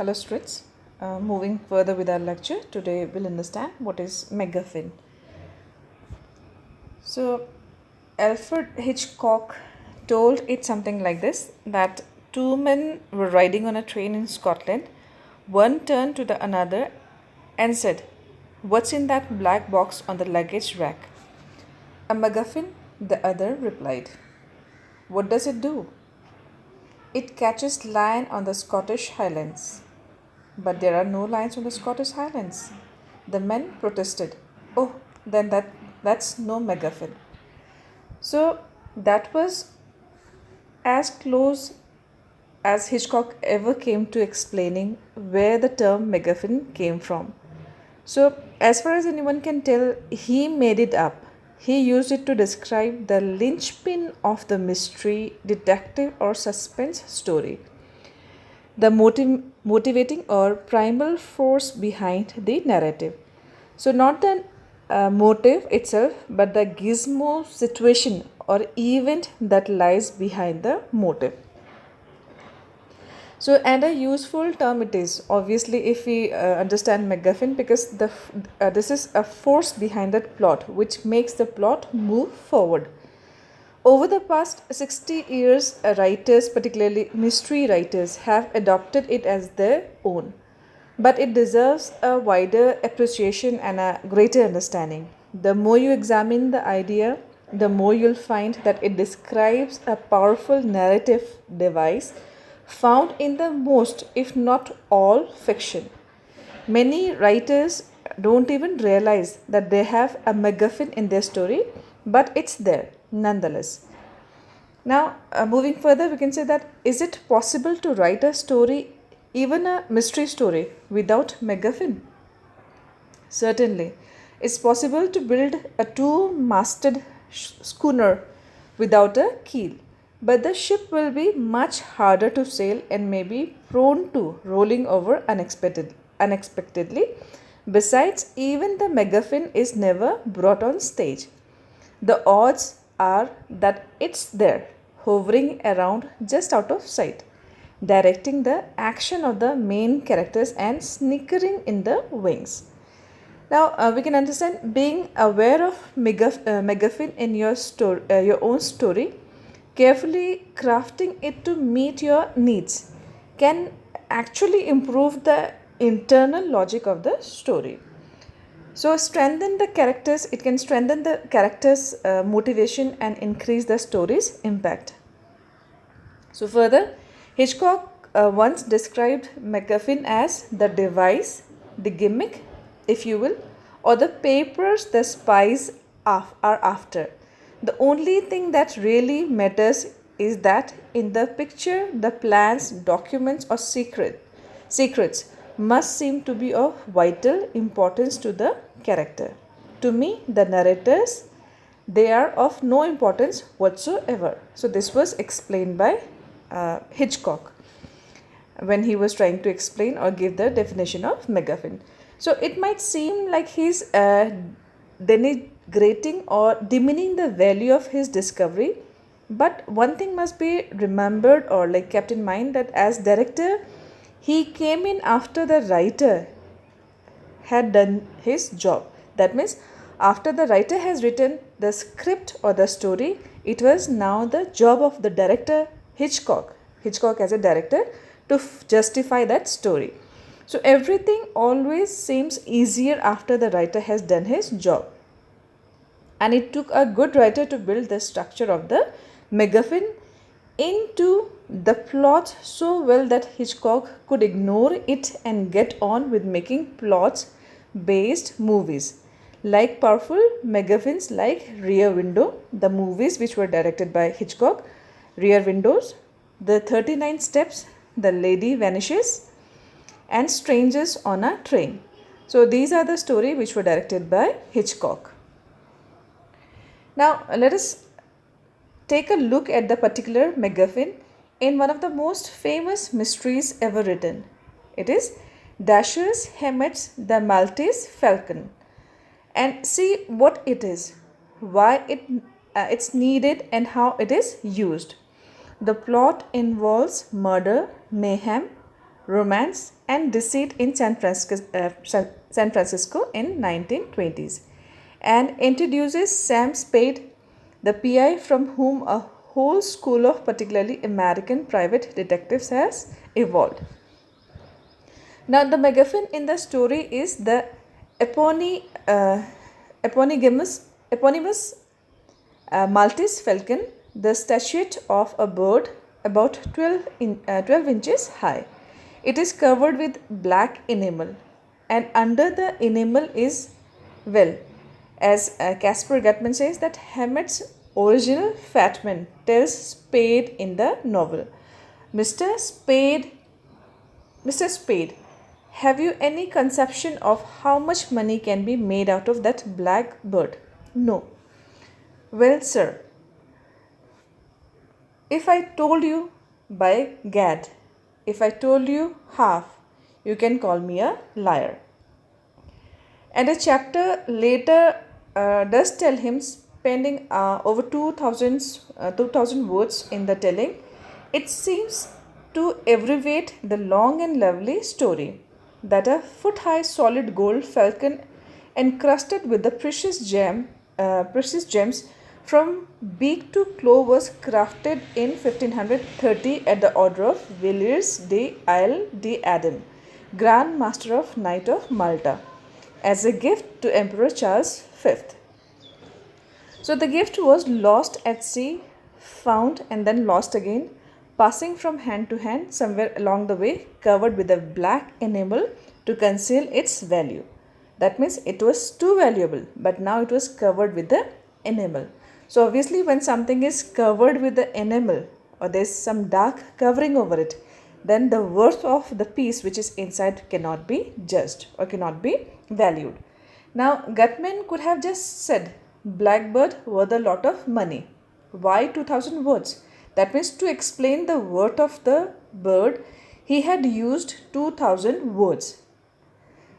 Hello students, moving further with our lecture, today we'll understand what is McGuffin. So Alfred Hitchcock told it something like this, that two men were riding on a train in Scotland. One turned to the another and said, "What's in that black box on the luggage rack?" "A MacGuffin," the other replied. "What does it do?" "It catches lion on the Scottish Highlands." "But there are no lions on the Scottish Highlands." The men protested. "Oh, then that's no MacGuffin." So that was as close as Hitchcock ever came to explaining where the term MacGuffin came from. So, as far as anyone can tell, he made it up. He used it to describe the linchpin of the mystery, detective, or suspense story, the motivating or primal force behind the narrative. So, not the motive itself, but the gizmo, situation, or event that lies behind the motive. So, and a useful term it is, obviously, if we understand MacGuffin, because this is a force behind that plot which makes the plot move forward. Over the past 60 years, writers, particularly mystery writers, have adopted it as their own. But it deserves a wider appreciation and a greater understanding. The more you examine the idea, the more you'll find that it describes a powerful narrative device found in the most, if not all, fiction. Many writers don't even realize that they have a MacGuffin in their story, but it's there nonetheless. Now, moving further, we can say that is it possible to write a story, even a mystery story, without MacGuffin? Certainly. It's possible to build a two-masted schooner without a keel, but the ship will be much harder to sail and may be prone to rolling over unexpectedly. Besides, even the MacGuffin is never brought on stage. The odds are that it's there, hovering around just out of sight, directing the action of the main characters and snickering in the wings. Now we can understand being aware of MacGuffin in your own story, carefully crafting it to meet your needs, can actually improve the internal logic of the story. So strengthen the characters. It can strengthen the characters' motivation and increase the story's impact. So further, Hitchcock once described MacGuffin as the device, the gimmick, if you will, or the papers the spies are after. The only thing that really matters is that in the picture, the plans, documents, or secrets must seem to be of vital importance to the character. To me, the narrators, they are of no importance whatsoever. So this was explained by Hitchcock when he was trying to explain or give the definition of MacGuffin. So it might seem like he's denigrating or demeaning the value of his discovery, but one thing must be remembered or like kept in mind, that as director, he came in after the writer had done his job. That means after the writer has written the script or the story, it was now the job of the director, Hitchcock as a director, to justify that story. So everything always seems easier after the writer has done his job. And it took a good writer to build the structure of the MacGuffin into the plot so well that Hitchcock could ignore it and get on with making plots based movies like powerful MacGuffins like Rear Window, the movies which were directed by Hitchcock, Rear Windows, The 39 Steps, The Lady Vanishes, and Strangers on a Train. So these are the stories which were directed by Hitchcock. Now let us take a look at the particular MacGuffin in one of the most famous mysteries ever written. It is Dashiell Hammett's The Maltese Falcon. And see what it is, why it's needed, and how it is used. The plot involves murder, mayhem, romance, and deceit in San Francisco in 1920s, and introduces Sam Spade, the PI from whom a whole school of particularly American private detectives has evolved. Now, the MacGuffin in the story is the epony, eponymous Maltese falcon, the statuette of a bird about 12 inches high. It is covered with black enamel, and under the enamel is, well, as Caspar Gutman says, that Hammett's original Fatman tells Spade in the novel. Mr. Spade, Mr. Spade, have you any conception of how much money can be made out of that black bird? No. Well, sir, if I told you, by gad, if I told you half, you can call me a liar. And a chapter later does tell him spending over 2000 words in the telling. It seems to abbreviate the long and lovely story that a foot-high solid gold falcon encrusted with the precious gems from beak to claw was crafted in 1530 at the order of Villiers de Isle d'Adam, Grand Master of Knight of Malta, as a gift to Emperor Charles V. So the gift was lost at sea, found and then lost again, passing from hand to hand somewhere along the way, covered with a black enamel to conceal its value. That means it was too valuable, but now it was covered with the enamel. So obviously when something is covered with the enamel, or there is some dark covering over it, then the worth of the piece which is inside cannot be judged or cannot be valued. Now Gutman could have just said blackbird worth a lot of money. Why 2000 words? That means to explain the worth of the bird, he had used 2000 words.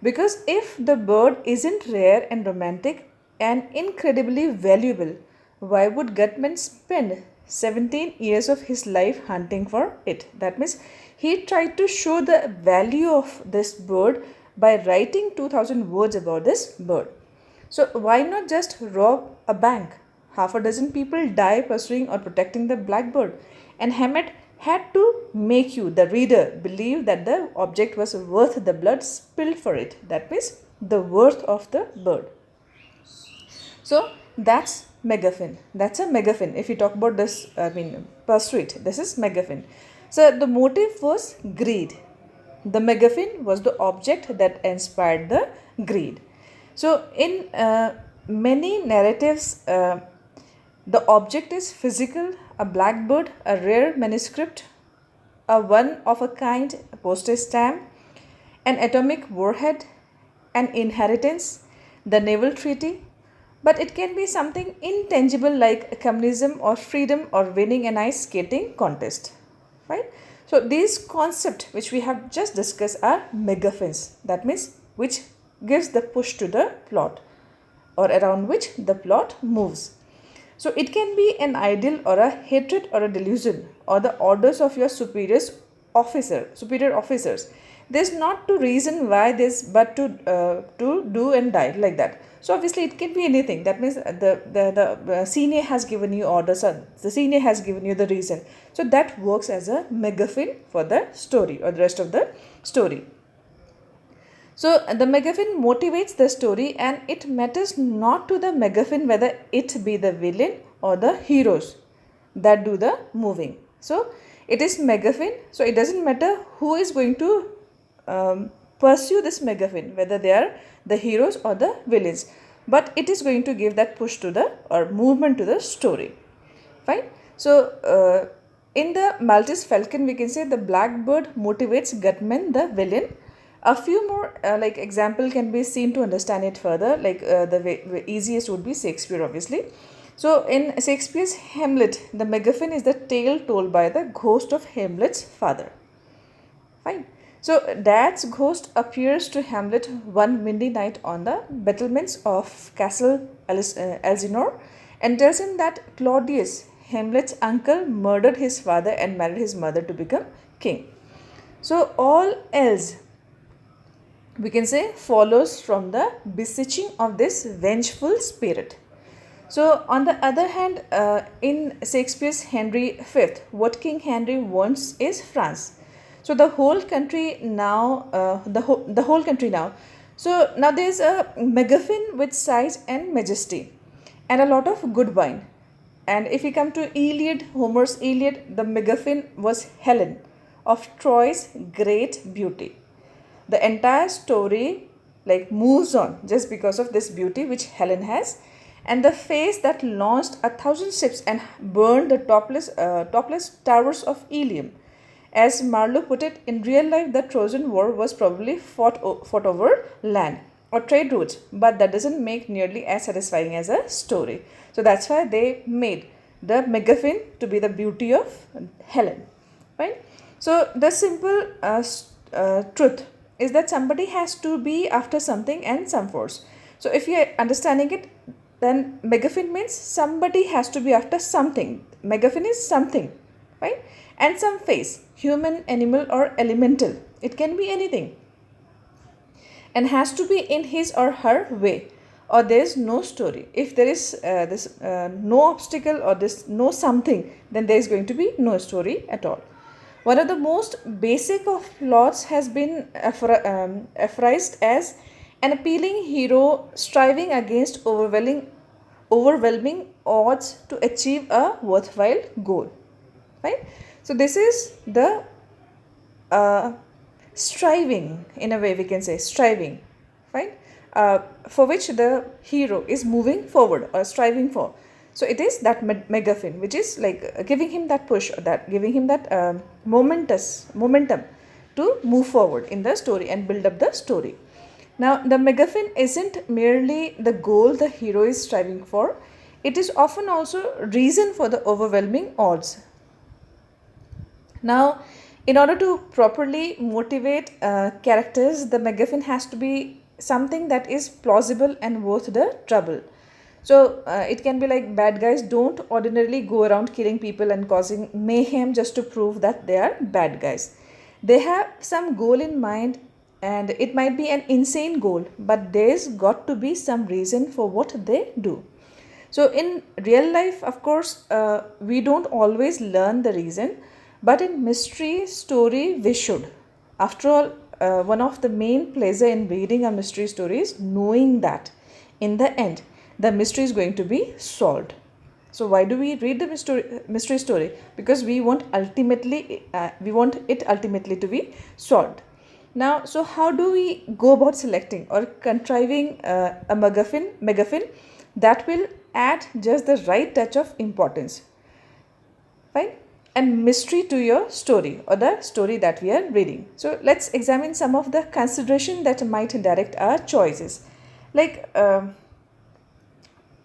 Because if the bird isn't rare and romantic and incredibly valuable, why would Gutman spend 17 years of his life hunting for it? That means he tried to show the value of this bird by writing 2000 words about this bird. So why not just rob a bank? Half a dozen people die pursuing or protecting the blackbird, and Hammett had to make you, the reader, believe that the object was worth the blood spilled for it. That means the worth of the bird. So that's MacGuffin. That's a MacGuffin. If you talk about this, pursuit, this is MacGuffin. So the motive was greed. The MacGuffin was the object that inspired the greed. So in many narratives, the object is physical, a blackbird, a rare manuscript, a one-of-a-kind postage stamp, an atomic warhead, an inheritance, the naval treaty, but it can be something intangible like communism or freedom or winning an ice skating contest, right? So these concepts which we have just discussed are MacGuffins, that means which gives the push to the plot or around which the plot moves. So it can be an ideal or a hatred or a delusion or the orders of your superior officers. There's not to reason why this, but to do and die like that. So obviously it can be anything. That means the senior has given you orders, or the senior has given you the reason. So that works as a MacGuffin for the story or the rest of the story. So the MacGuffin motivates the story, and it matters not to the MacGuffin whether it be the villain or the heroes that do the moving. So it is MacGuffin. So it doesn't matter who is going to pursue this MacGuffin, whether they are the heroes or the villains, but it is going to give that push to the or movement to the story. Fine. So in the Maltese Falcon, we can say the blackbird motivates Gutman, the villain. A few more example can be seen to understand it further. The easiest would be Shakespeare, obviously. So in Shakespeare's Hamlet, the MacGuffin is the tale told by the ghost of Hamlet's father. Fine. So Dad's ghost appears to Hamlet one windy night on the battlements of Castle Elsinore and tells him that Claudius, Hamlet's uncle, murdered his father and married his mother to become king. So all else, we can say, follows from the beseeching of this vengeful spirit. So, on the other hand, in Shakespeare's Henry V, what King Henry wants is France. So the whole country now, the whole country now. So now there is a McGuffin with size and majesty, and a lot of good wine. And if we come to Iliad, Homer's Iliad, the McGuffin was Helen of Troy's great beauty. The entire story like moves on just because of this beauty which Helen has, and the face that launched 1,000 ships and burned the topless towers of Ilium. As Marlowe put it, in real life the Trojan War was probably fought over land or trade routes, but that doesn't make nearly as satisfying as a story. So that's why they made the McGuffin to be the beauty of Helen, right? So the simple truth is that somebody has to be after something and some force. So if you are understanding it, then McGuffin means somebody has to be after something. McGuffin is something, right? And some face, human, animal, or elemental. It can be anything, and has to be in his or her way, or there is no story. If there is no obstacle or this no something, then there is going to be no story at all. One of the most basic of plots has been aphorized as an appealing hero striving against overwhelming odds to achieve a worthwhile goal. Right? So this is the striving, in a way we can say striving, right? For which the hero is moving forward or striving for. So it is that McGuffin which is like giving him that push, or that giving him that momentum to move forward in the story and build up the story. Now the McGuffin isn't merely the goal the hero is striving for, it is often also reason for the overwhelming odds. Now, in order to properly motivate characters, the McGuffin has to be something that is plausible and worth the trouble. So it can be like bad guys don't ordinarily go around killing people and causing mayhem just to prove that they are bad guys. They have some goal in mind, and it might be an insane goal, but there's got to be some reason for what they do. So in real life, of course, we don't always learn the reason, but in mystery story we should. After all, one of the main pleasure in reading a mystery story is knowing that in the end the mystery is going to be solved. So why do we read the mystery story? Because we want it ultimately to be solved. Now, so how do we go about selecting or contriving a McGuffin that will add just the right touch of importance, right, and mystery to your story or the story that we are reading? So let's examine some of the consideration that might direct our choices. Like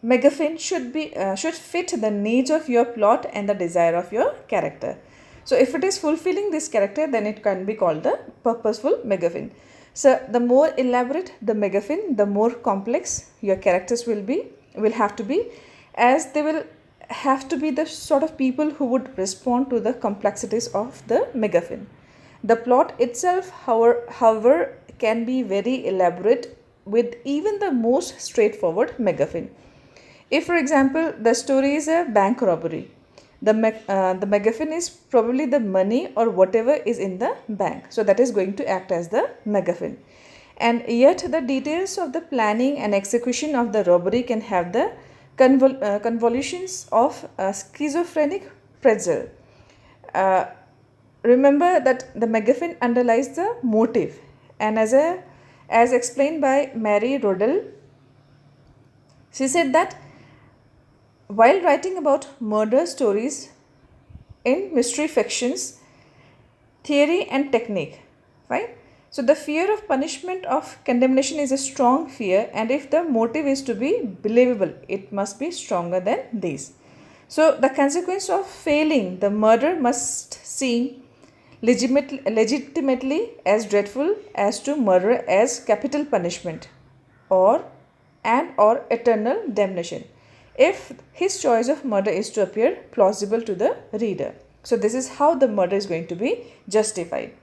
McGuffin should fit the needs of your plot and the desire of your character. So if it is fulfilling this character, then it can be called the purposeful McGuffin. So the more elaborate the McGuffin, the more complex your characters will have to be, as they will have to be the sort of people who would respond to the complexities of the McGuffin. The plot itself, however, can be very elaborate with even the most straightforward McGuffin. If, for example, the story is a bank robbery, the McGuffin is probably the money or whatever is in the bank. So that is going to act as the McGuffin. And yet the details of the planning and execution of the robbery can have the convolutions of a schizophrenic pretzel. Remember that the McGuffin underlies the motive, and as explained by Mary Rodell, she said that while writing about murder stories in mystery fictions, theory and technique, right? So the fear of punishment of condemnation is a strong fear, and if the motive is to be believable, it must be stronger than these. So the consequence of failing the murder must seem legitimately as dreadful as to murder as capital punishment or eternal damnation, if his choice of murder is to appear plausible to the reader. So this is how the murder is going to be justified.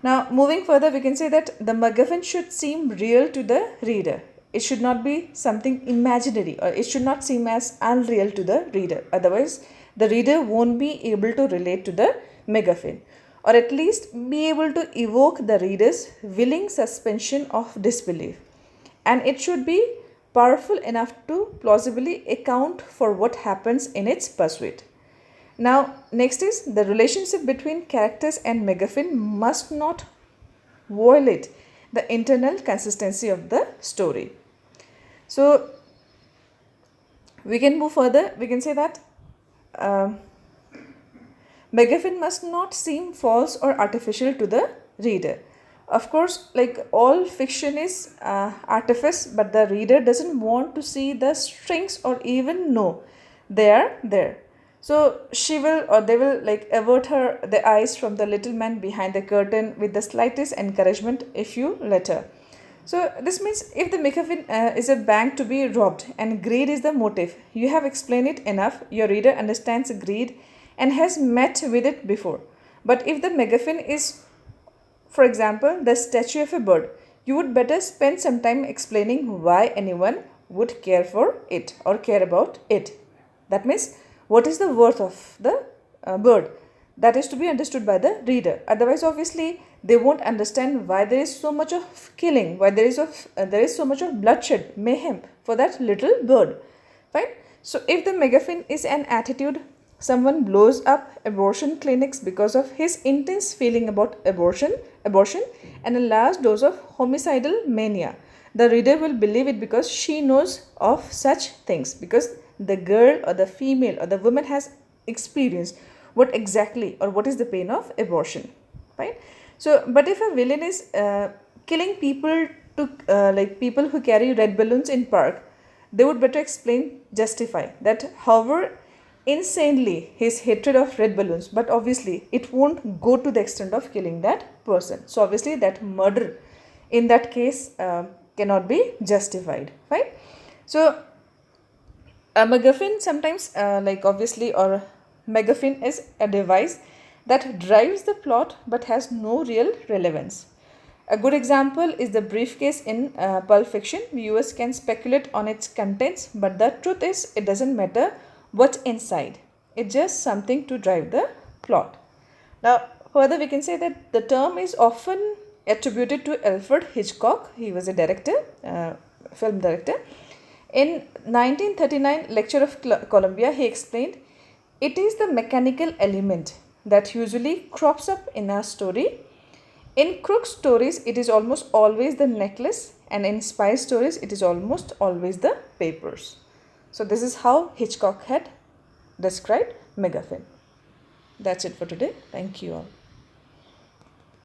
Now, moving further, we can say that the McGuffin should seem real to the reader. It should not be something imaginary, or it should not seem as unreal to the reader. Otherwise, the reader won't be able to relate to the McGuffin, or at least be able to evoke the reader's willing suspension of disbelief. And it should be powerful enough to plausibly account for what happens in its pursuit. Now, next is the relationship between characters and McGuffin must not violate the internal consistency of the story. So, we can move further. We can say that McGuffin must not seem false or artificial to the reader. Of course, like all fiction is artifice, but the reader doesn't want to see the strings or even know they are there. So she will, or they will, like avert the eyes from the little man behind the curtain with the slightest encouragement if you let her. So this means if the McGuffin is a bank to be robbed and greed is the motive, you have explained it enough, your reader understands greed and has met with it before. But if the McGuffin is, for example, the statue of a bird, you would better spend some time explaining why anyone would care for it or care about it. That means, what is the worth of the bird? That is to be understood by the reader. Otherwise, obviously, they won't understand why there is so much of killing, why there is so much of bloodshed, mayhem for that little bird. Right? So, if the McGuffin is an attitude, someone blows up abortion clinics because of his intense feeling about abortion, and a large dose of homicidal mania. The reader will believe it because she knows of such things, because the girl or the female or the woman has experienced what exactly or what is the pain of abortion, right? So, but if a villain is killing people to like people who carry red balloons in park, they would better explain, justify that however insanely his hatred of red balloons, but obviously it won't go to the extent of killing that person. So obviously that murder in that case cannot be justified, right? So a MacGuffin sometimes or MacGuffin is a device that drives the plot but has no real relevance. A good example is the briefcase in Pulp Fiction. Viewers can speculate on its contents, but the truth is it doesn't matter what's inside. It's just something to drive the plot. Now, further we can say that the term is often attributed to Alfred Hitchcock. He was a director, film director. In 1939 lecture of Columbia, he explained, it is the mechanical element that usually crops up in a story. In crook stories, it is almost always the necklace, and in spy stories, it is almost always the papers. So this is how Hitchcock had described MacGuffin. That's it for today. Thank you all.